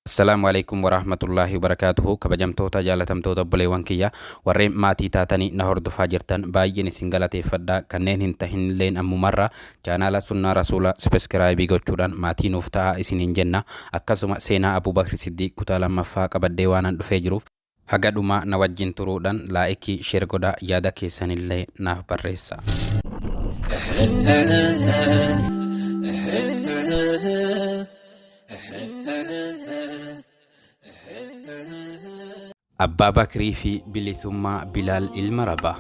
Assalamualaikum warahmatullahi wabarakatuh. Kabajamtoota jaalatamtoota obboleewwan kiyya warreen maatii taatanii na hordofaa jirtan baay'een isin galateeffadha. Kanneen hin tahin illeen ammumarra chaanaala sunnaa rasuula subscribe gochuudhaan maatii nuuf ta'a isiniin jenna. Akkasuma seenaa Abu Bakri Siddiiq kutaa lammaffaa qabaddee waanan dhufee jiruuf haga dhumaa na wajjin turuudhaan laa'ikii sheer godhaa yaada keessanillee naaf barreessa. Abbaa Bakrii fi bilisummaa Bilaal ilma Rabaa.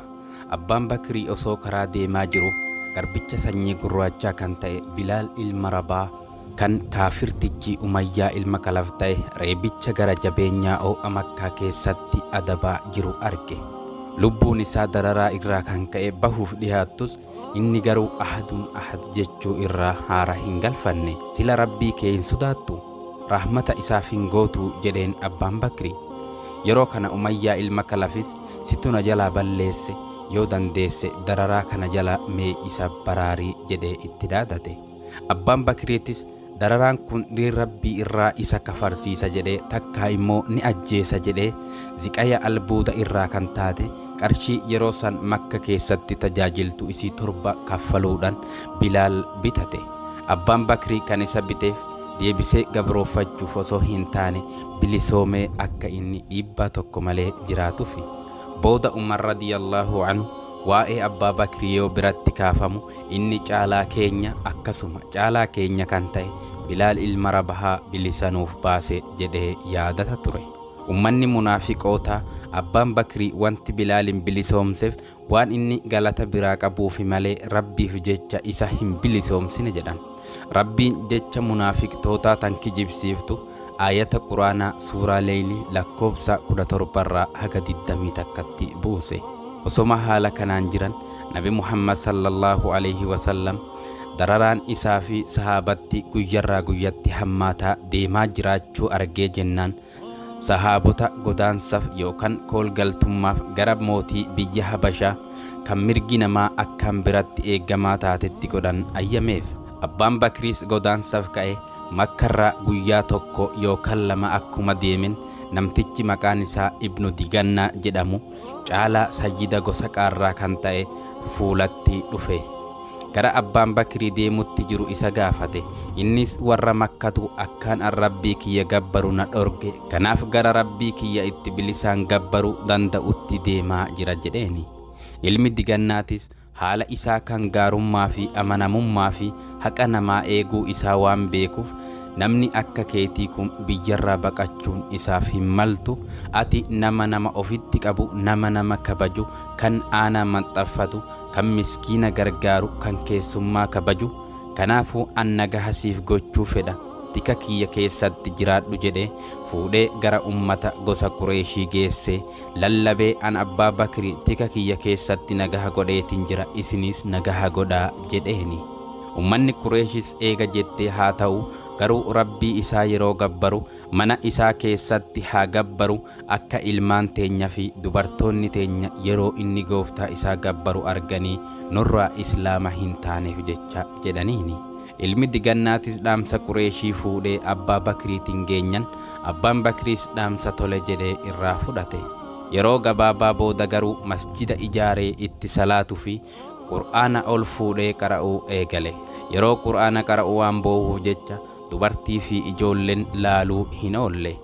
Abbaan Bakrii osoo karaa deemaa jiru garbicha sanyii gurraachaa kan ta'e Bilaal ilma Rabaa kan kaafirtichi Umayyaa ilma Kalaf ta'e reebicha gara jabeenyaa oo'a Makkaa keessatti adabaa jiru arge. Lubbuun isaa dararaa irraa kan ka'e bahuuf dhiyaattus inni garuu ahadun ahad jechuu irraa haara hin galfanne. Sila Rabbii kee hin sodaattu, rahmata isaaf hin gootu jedheen Abbaan Bakrii. Yeroo kana Umayyaa ilma Kalafis situ na jalaa balleesse, yoo dandeesse dararaa kana jala mee isa baraarii jedhee itti dhaadate. Abbaan Bakriitis dararaan kun diin Rabbii irraa isa kafarsiisa jedhee takkaa immoo ni ajjeesa jedhee ziqaya albuuda irraa kan taate qarshii yeroo san Makka keessatti tajaajiltu isii 7 kaffaluudhaan Bilaal bitate. Abbaan Bakrii kan isa biteef deebisee gabroofachuuf osoo hin taane bilisoomee akka inni dhiibbaa tokko malee jiraatufi. Booda Umar radiyallahu anhu waa'ee Abbaa Bakrii yoo biratti kaafamu inni caalaa keenya akkasuma caalaa keenya kan ta'e Bilaal ilma Rabahaa bilisanuuf baase jedhee yaadata ture. Ummanni munaafiqoota Abbaan Bakrii wanti Bilaalin bilisoomseef waan inni galata biraa qabuufi malee Rabbiif jecha isa hin bilisoomsine jedhan. Rabbiin jecha munaafiqtootaa tan kijibsiiftu ayata Quraanaa suuraa Leeylii lakkoofsa 17 irraa haga 21tti buuse. Osoma haala kanaan jiran Nabi Muhammad sallallahu alaihi wasallam dararaan isaa fi sahaabatti guyyarraa guyyatti hammaataa deemaa jiraachuu argee jennaan sahaabota godaansaaf yookaan koolgaltummaaf gara mootii biyya Habashaa kan mirgi namaa akkaan biratti eeggamaa taatetti godhan ayyameef. Abbaan Bakriis godaansaaf ka'e Makkarraa guyyaa tokko yookaan 2 akkuma deemen namtichi maqaan isaa Ibnu Digannaa jedhamu caalaa sayyida gosa qaarraa kan ta'e fuulatti dhufe. Gara Abbaan Bakrii deemutti jiru isa gaafate. Innis warra Makkatu akkaan Rabbii kiyya gabbaru na dhorge, kanaaf gara Rabbii kiyya itti bilisaan gabbaru danda'utti deemaa jira jedheeni. Ilmi Digannaatis haala isaa kan gaarummaa fi amanamummaa fi haqa namaa eeguu isaa waan beekuuf namni akka keetii kun biyyarraa baqachuun isaaf hin maltu, ati nama ofitti qabu, nama kabaju, kan aanaa maxxaffatu, kan miskiina gargaaru, kan keessummaa kabaju. Kanaafuu an nagaha siif gochuu fedha, tika kiyya keessatti jiraadhu jedhee fuudhee gara ummata gosa Qureeshii geesse lallabee an Abbaa Bakrii tika kiyya keessatti nagaha godheetin jira, isinis nagaha godhaa jedheeni. Ummanni Qureeshis eega jettee haa ta'u, garuu Rabbii isaa yeroo gabbaru mana isaa keessatti haa gabbaru, akka ilmaan teenya fi dubartoonni teenya yeroo inni gooftaa isaa gabbaru arganii nurraa islaama hin taaneef jecha jedhaniini. Ilmi Digannaatis dhaamsa Qureeshii fuudhee Abbaa Bakriitiin geenyan Abbaan Bakriis dhaamsa tole jedhee irraa fudhate. Yeroo gabaabaa booda garuu masjida ijaaree itti salaatuu fi Qur'aana ol fuudhee qara'uu eegale. Yeroo Qur'aana qara'uu waan boo'uuf jecha dubartii fi ijoolleen laaluu hin oolle.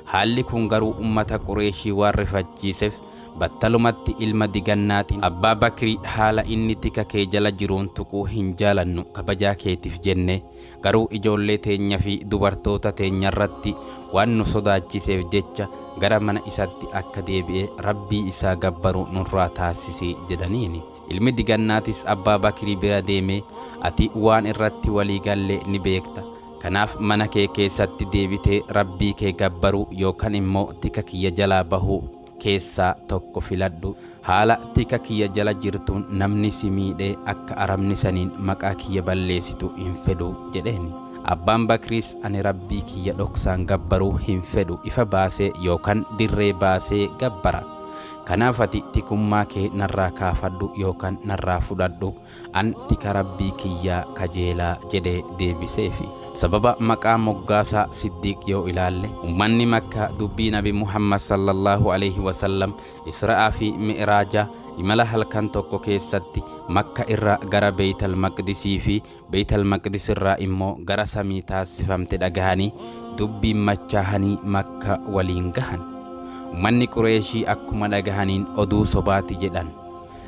Haalli kun garuu ummata Qureeshii waan rifachiiseef battalumatti ilma Digannaatiin Abbaa Bakrii haala inni tika kee jala jiruun tuquu hin jaalannu, kabajaa keetiif jenne garuu ijoollee teenya fi dubartoota teenya irratti waan nu sodaachiseef jecha gara mana isatti akka deebi'ee Rabbii isaa gabbaru nurraa taasisi jedhaniini. Ilmi Digannaatis Abbaa Bakrii bira deemee ati waan irratti walii galle ni beekta, kanaaf mana kee keessatti deebitee Rabbii kee gabbaru yookaan immoo tika kiyya jalaa bahuu keessaa tokko filadhu. Haala tika kiyya jala jirtuun namni si miidhee akka arabni saniin maqaa kiyya balleessitu hin fedhu jedheeni. Abbaan Bakriis ani Rabbii kiyya dhoksaan gabbaruu hin fedhu, ifa baasee yookaan dirree baasee gabbara. kanaaf ati tikummaa kee narraa kaafadhu yookaan narraa fudhadhu an tika rabbii kiyyaa kajeelaa jedhee deebiseefi. Sababa maqaa moggaasaa Siddiiq yoo ilaalle ummanni Makkaa dubbii Nabi Muhammad sallallahu alaihi wasallam Israa'aa fi Mi'raaja imala halkan tokko keessatti Makka irraa gara Beeytal Maqdisii fi Beeytal Maqdis irraa immoo gara samii taasifamte dhagahanii dubbiin machaahanii Makka waliin gahan. Ummanni Qureeshii akkuma dhagahaniin oduu sobaati jedhan.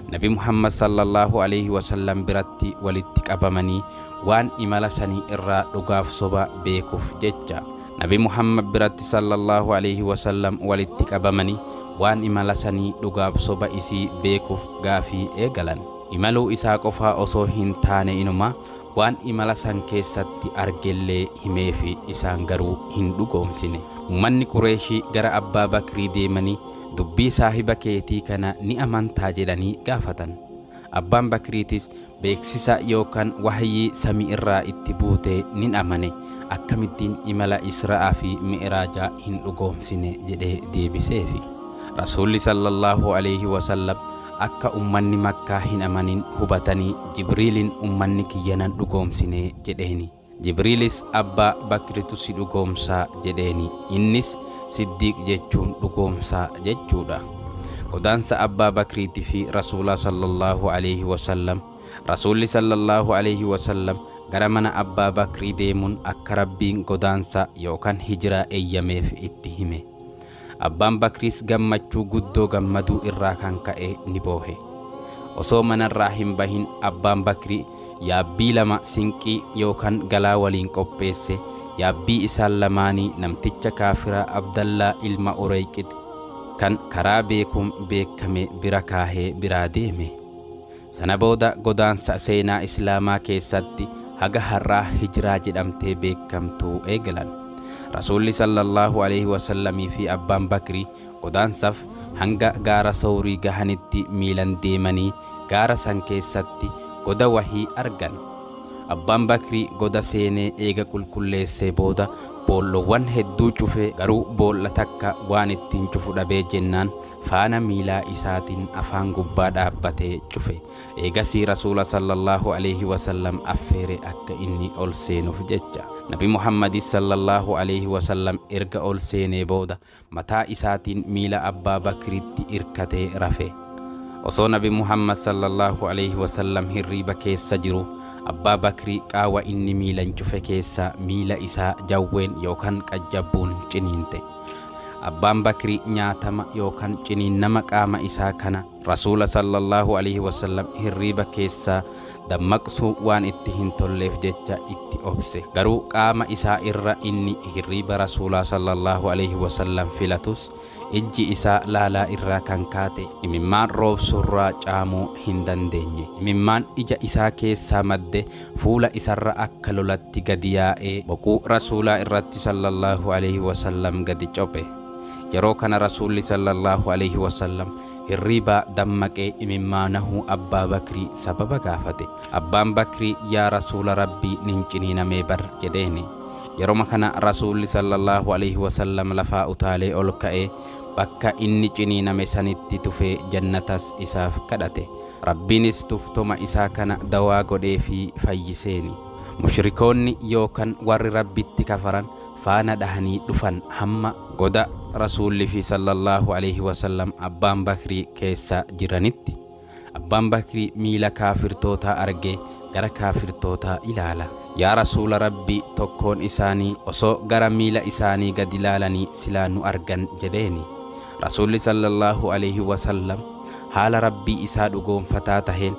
Nabi Muhammad sallallahu alaihi wasallam biratti walitti qabamanii waan imala sanii irraa dhugaaf soba beekuuf jecha Nabi Muhammad biratti sallallahu alaihi wasallam walitti qabamanii waan imala sanii dhugaaf soba isii beekuuf gaafii eegalan. Imaluu isaa qofaa osoo hin taane inuma waan imala san keessatti argellee himeefi isaan garuu hin dhugoomsine. Ummanni Qureeshii gara Abbaa Bakrii deemanii dubbii saahiba keetii kana ni amantaa jedhanii gaafatan. Abbaan Bakriitis beeksisa yookaan wahyii samii irraa itti buutee nin amane, akkamittiin imala Israa'aa fi Mi'raajaa hin dhugoomsine jedhee deebiseefi. Rasuulli sallallahu alaihi wasallam akka ummanni Makkaa hin amanin hubatanii Jibriilin ummanni kiyyanan dhugoomsine jedheeni. Jibriilis Abbaa Bakritu si dhugoomsaa jedheeni. Innis Siddiiq jechuun dhugoomsaa jechuudha. Godaansa Abbaa Bakriitii fi Rasuula sallallahu alaihi wasallam. Rasuulli sallallahu alaihi wasallam gara mana Abbaa Bakrii deemuun akka Rabbiin godaansa yookaan hijiraa eeyyameef itti hime. Abbaan Bakriis gammachuu guddoo gammaduu irraa kan ka'e ni boohe. Osoo manarraa hin bahin Abbaan Bakrii yaabbii lama sinqii yookaan galaa waliin qopheesse. Yaabbii isaan lamaanii namticha kaafiraa Abdallaa ilma Ureyqit kan karaa beekuun beekame bira kaahee biraa deeme. Sana booda godaansa seenaa Islaamaa keessatti haga har'aa hijiraa jedhamtee beekamtuu eegalan. Rasuulli sallallahu alaihi wasallamii fi Abbaan Bakrii godaansaaf hanga gaara Sawrii gahanitti miilan deemanii gaara san keessatti goda wahii argan. Abbaan Bakrii goda seenee eega qulqulleessee booda boolloowwan hedduu cufe, garuu boolla takka waan ittiin cufu dhabee jennaan faana miilaa isaatiin afaan gubbaa dhaabbatee cufe. Eegasii Rasuula sallallahu alaihi wasallam affeere akka inni ol seenuuf jecha. Nabi Muhammadis sallallahu alaihi wasallam erga ol seenee booda mataa isaatiin miila Abbaa Bakriitti irkatee rafe. Osoo Nabi Muhammad sallallahu alaihi wasallam hirriba keessa jiru Abbaa Bakrii qaawa inni miilan cufe keessa miila isaa jawween yookaan qajjabbuun ciniinte. Abbaan Bakrii nyaatama yookaan ciniinnama qaama isaa kana Rasuula sallallahu alaihi wasallam hirriba keessa dammaqsuu waan itti hin tolleef jecha itti obse. Garuu qaama isaa irra inni hirriba Rasuulaa sallallahu alaihi wasallam filatus ijji isaa laalaa irraa kan kaate imimmaan roobsurraa caamuu hin dandeenye. Imimmaan ija isaa keessaa madde fuula isarra akka lolatti gadi yaa'ee boquu Rasuulaa irratti sallallahu alaihi wasallam gadi cophe. Yeroo kana Rasuulli sallallahu alaihi wasallam hirriba dammaqee imimmaanahu Abbaa Bakrii sababa gaafate. Abbaan Bakrii yaa Rasuula Rabbii nin ciniinamee bar jedheeni. Yeroo kana Rasuulli sallallahu alaihi wasallam lafaa utaalee ol ka'ee bakka inni ciniiname sanitti tufee jannatas isaaf kadhate. Rabbiinis tuftoma isaa kana dawaa godhee fi fayyiseeni. Mushrikoonni yookaan warri Rabbitti kafaran faana dhahanii dhufan hamma goda Rasuulli fi sallallahu alaihi wasallam Abbaan Bakrii keessa jiranitti. Abbaan Bakrii miila kaafirtootaa argee gara kaafirtootaa ilaala. Yaa Rasuula Rabbii, tokkoon isaanii osoo gara miila isaanii gad ilaalanii silaa nu argan jedheeni. Rasuulli sallallahu alaihi wasallam haala Rabbii isaa dhugoonfataa taheen,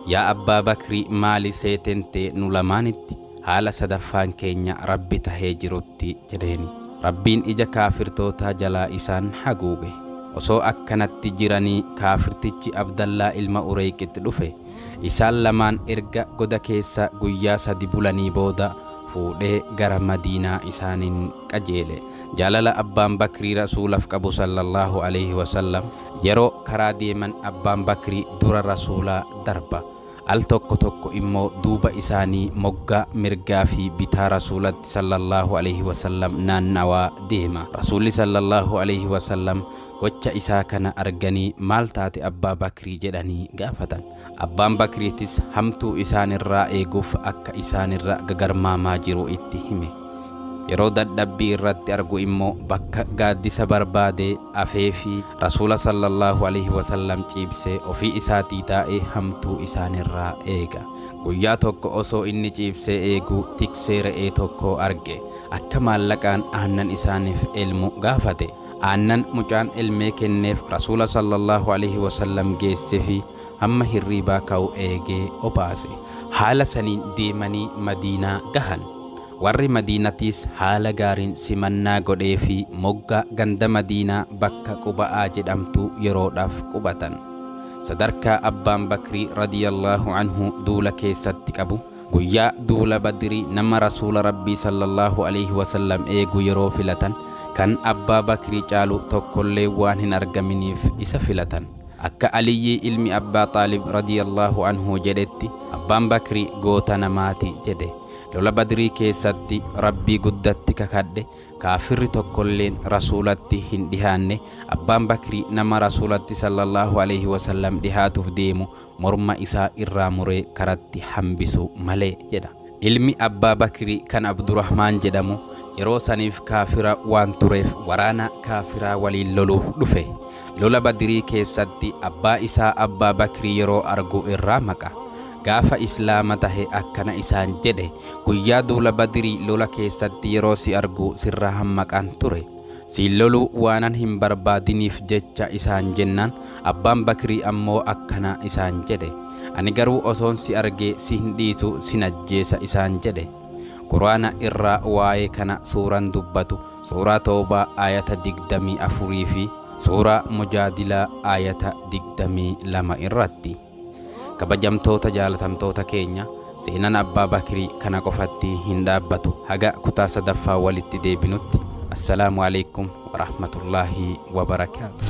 yaa Abbaa Bakrii maali seetentee nu lamaanitti haala sadaffaan keenya Rabbi tahee jirutti jedheeni. Rabbiin ija kaafirtootaa jalaa isaan haguuge. Osoo akkanatti jiranii kaafirtichi Abdallaa ilma Ureyqitti dhufe. Isaan lamaan erga goda keessa guyyaa 3 bulanii booda fuudhee gara Madiinaa isaaniin qajeele. Jaalala Abbaan Bakrii Rasuulaaf qabu sallallahu alaihi wasallam yeroo karaa deeman Abbaan Bakrii dura Rasuulaa darba. al tokko tokko immoo duuba isaanii moggaa mirgaa fi bitaa rasuulatti sallallahu alaihi wasallam naannawaa deema. Rasuulli sallallahu alaihi wasallam gocha isaa kana arganii maal taate abbaa bakrii jedhanii gaafatan. Abbaan bakriitis hamtuu isaanirraa eeguuf akka isaanirra gagarmaamaa jiru itti hime. Yeroo dadhabbii irratti argu immoo bakka gaaddisa barbaadee afee fi rasuula sallallahu alaihi wasallam ciibsee ofii isaatii taa'ee hamtuu isaanirraa eega. Guyyaa tokko osoo inni ciibsee eegu tiksee re'ee tokko arge. Akka maallaqaan aannan isaaniif elmu gaafate. Aannan mucaan elmee kenneef rasuula sallallahu alaihi wasallam geesse fi hamma hirriibaa ka'u eegee obaase. Haala saniin deemanii Madiinaa gahan. Warri Madiinatis haala gaariin simannaa godhee fi moggaa ganda Madiinaa bakka Quba'aa jedhamtu yeroodhaaf qubatan. Sadarkaa abbaan Bakrii radiyallahu anhu duula keessatti qabu guyyaa duula Badrii nama rasuula Rabbii sallallahu alaihi wasallam eegu yeroo filatan kan abbaa Bakrii caalu tokkollee waan hin argaminiif isa filatan. Akka Aliyyi ilmi abbaa Xaalib radiyallahu anhu jedhetti abbaan Bakrii goota namaati jedhe. Lola Badrii keessatti Rabbii guddatti kakadhe kaafirri tokkolleen rasuulatti hin dhihaanne. Abbaan Bakrii nama rasuulatti sallallahu alaihi wasallam dhihaatuuf deemu morma isaa irraa muree karatti hambisu malee jedha. Ilmi abbaa Bakrii kan Abdurrahmaan jedhamu yeroo saniif kaafira waan tureef waraana kaafiraa waliin loluuf dhufe. Lola Badrii keessatti abbaa isaa abbaa Bakrii yeroo argu irraa maqa. Gaafa islaama tahe akkana isaan jedhe, guyyaa duula Badrii lola keessatti yeroo si argu sirraa hammaqaan ture. Si loluu waanan hin barbaadiniif jecha isaan jennaan abbaan Bakrii ammoo akkana isaan jedhe. Ani garuu osoon si argee si hin dhiisu sin ajjeesa isaan jedhe. Quraana irraa waa'ee kana suuraan dubbatu suuraa Toobaa ayata 24 fi suuraa Mujaadilaa ayata 22 irratti. Kabajamtoota jaalatamtoota keenya seenaan abbaa Bakrii kana qofatti hin dhaabbatu. Haga kutaa sadaffaa walitti deebinutti assalaamu alaikum wa rahmatullahi wa barakaatuh.